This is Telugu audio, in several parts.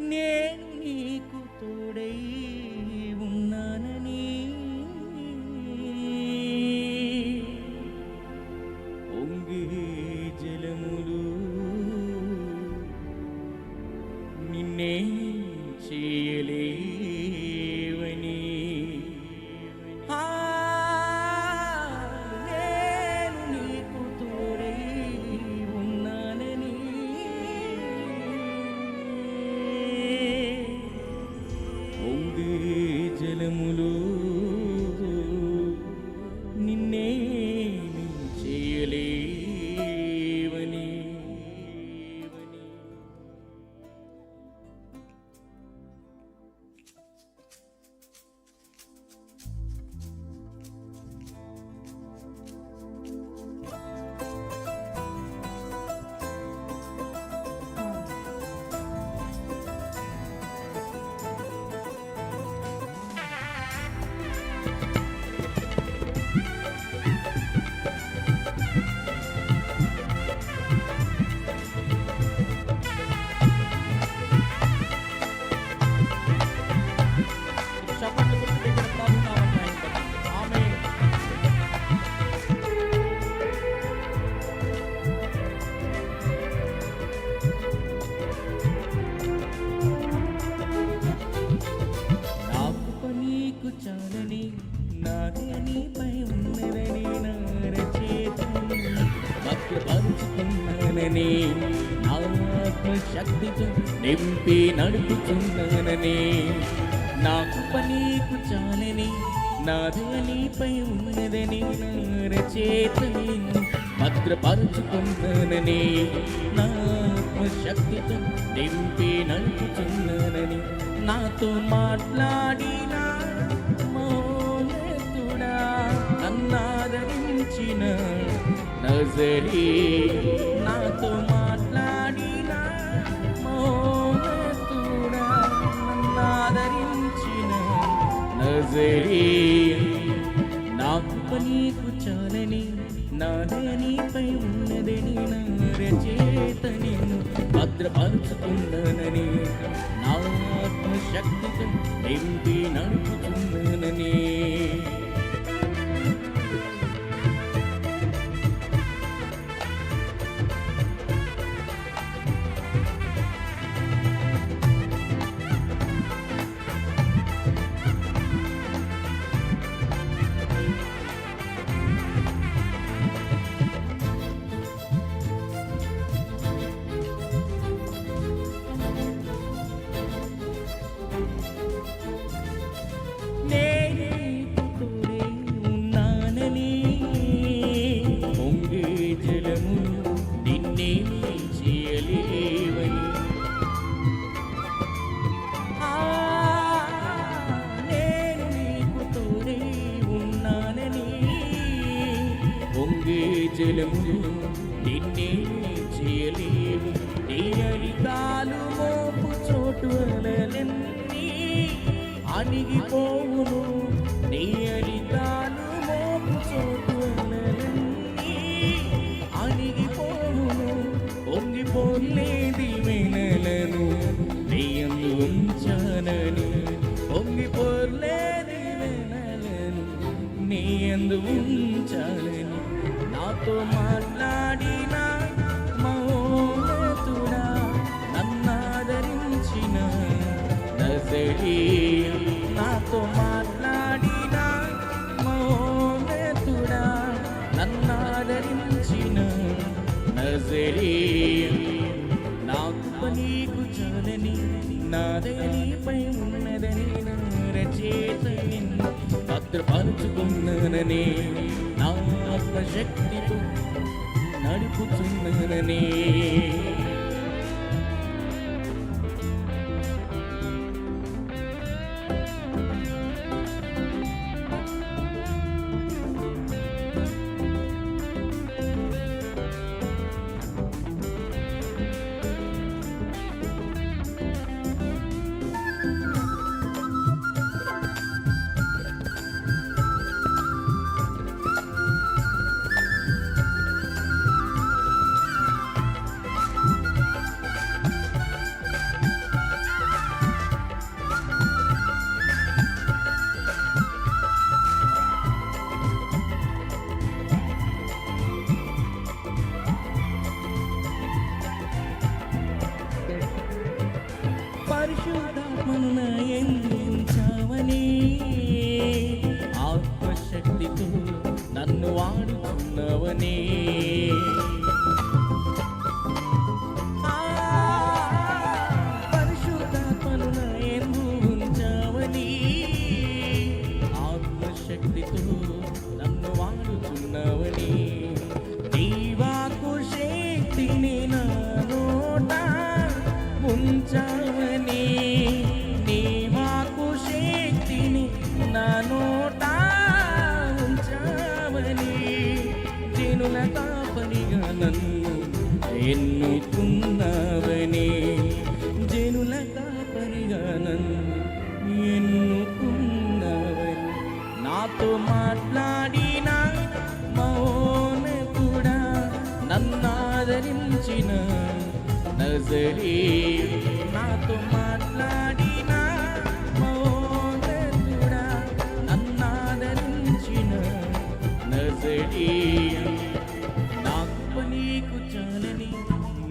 నేను నీకు తోడై ఉన్నానని పొంగే జలములు నిన్నే చేయలేవని నేను నీకు తోడై ఉన్నానని పొంగే జలములు నిన్నే చేయలేవని. చాలని నాదే నీపై ఉన్నదని నారచేతని భద్రపరుచుకున్నానని ఆత్మశక్తితో నింపి నడుపుచున్నానని నాకు పనీకు చాలని నాదే నీపై ఉన్నదని నారచేతని భద్రపరుచుకున్నానని ఆత్మశక్తితో నింపి నడుపుచున్నానని నాతో మాట్లాడిన మౌనతుడా నన్నాదరించిన నజరీ నాతో మాట్లాడిన మౌనతుడా నన్నాదరించిన నజరీ నాకు పనీకు చాలని నాదే నీపై ఉన్నదని నారచేత నేను భద్రపరుచుకున్నానని నా ఆత్మశక్తితో నింపి నడుపుచున్నానని జలములు నిన్నే చేయలేవు నీ అరికాలు మోపు చోటు అలలన్నీ అణిగిపోవును నీ అరికాలు మోపు చోటు అలలన్నీ అణిగిపోవును పొంగిపోలేది వెనలను నీ అందు ఉంచానని పొంగిపోలేది వెనలను నీ అందు ఉంచానని నాతో మాట్లాడిన మౌనతుడా నన్నాదరించిన నజరీ నాతో మాట్లాడిన మౌనతుడా నన్నాదరించిన నజరీ నాకు పనీకు చాలని నాదే నీపై ఉన్నదని నారచేత నిన్ను భద్రపరుచుకున్నానని నా ఆత్మశక్తితో నడుపుచున్నానని పరిశుద్ధాత్మను నా ఎంచావని ఆత్మశక్తితో నన్ను వాడుతున్నవని పరిశుద్ధాత్మను నా ఉంచావని ఆత్మశక్తితో నన్ను వాడుతున్నవని దీవాకు శక్తిని నా నోట ఉంచావని నీవాకు శక్తిని నా నోట ఉంచావని జనుల కాపరిగా నన్ను ఎన్నుకున్నావని జనుల కాపరిగా నన్ను ఎన్నుకున్నావని నాతో మాట్లాడిన మౌనకుడా నన్నాదరించిన నజరేయుడు నాతో మాట్లాడిన మౌనకుడా నన్నాదరించిన నజరేయుడు నాకు నీకు చాలని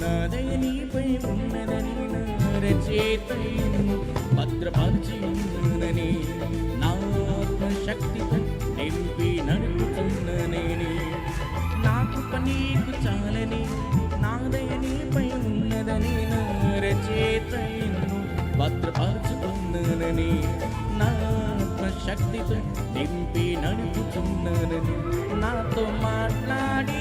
నా దయ నీపై ఉన్నదని నా రచయితను భద్రపరిచి ఉన్నదని నా ఆత్మశక్తితో నింపి నడుపుతున్ననేని నాకు నీకు చాలని నా దయ నీపై ఉన్నదని నా రచయితను భద్రపరుచుకున్నానని నా ఆత్మశక్తితో నింపి నడుపుతున్నానని నాతో మాట్లాడి